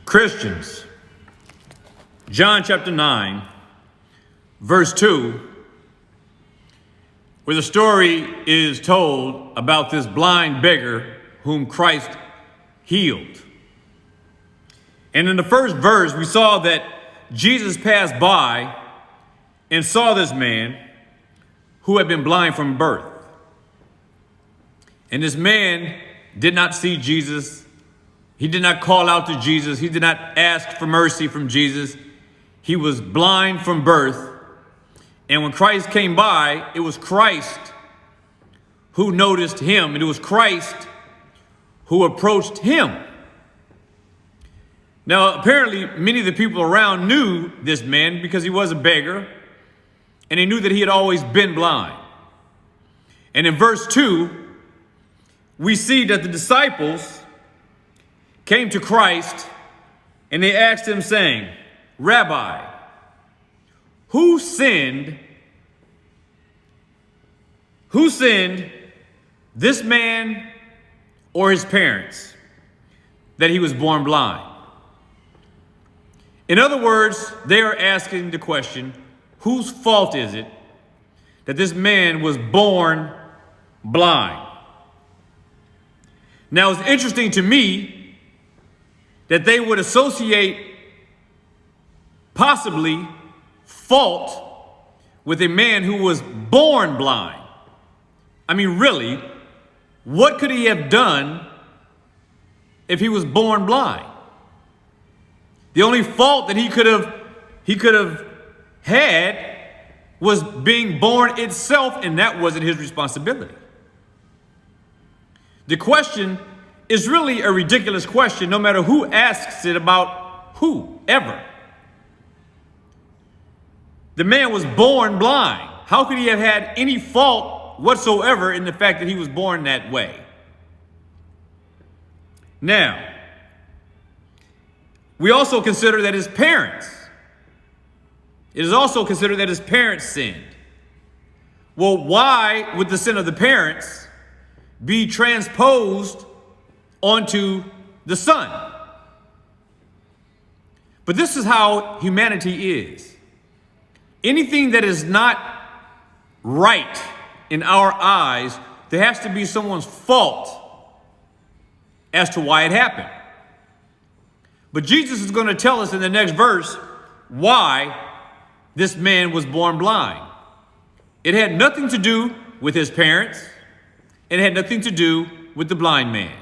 Christians, John chapter 9, verse 2, where the story is told about this blind beggar whom Christ healed. And in the first verse, we saw that Jesus passed by and saw this man who had been blind from birth. And this man did not see Jesus. He did not call out to Jesus. He did not ask for mercy from Jesus. He was blind from birth. And when Christ came by, it was Christ who noticed him, and it was Christ who approached him. Now, apparently, many of the people around knew this man because he was a beggar, and they knew that he had always been blind. And in verse 2, we see that the disciples came to Christ and they asked him, saying, "Rabbi, who sinned this man or his parents that he was born blind?" In other words, they are asking the question, whose fault is it that this man was born blind? Now, it's interesting to me that they would associate possibly fault with a man who was born blind. I mean, really, what could he have done if he was born blind? The only fault that he could have had was being born itself, and that wasn't his responsibility. The question is really a ridiculous question, no matter who asks it about whoever. The man was born blind. How could he have had any fault whatsoever in the fact that he was born that way? Now, we also consider that his parents, it is also considered that his parents sinned. Well, why would the sin of the parents be transposed onto the son? But this is how humanity is. Anything that is not right in our eyes, there has to be someone's fault as to why it happened. But Jesus is going to tell us in the next verse why this man was born blind. It had nothing to do with his parents. It had nothing to do with the blind man.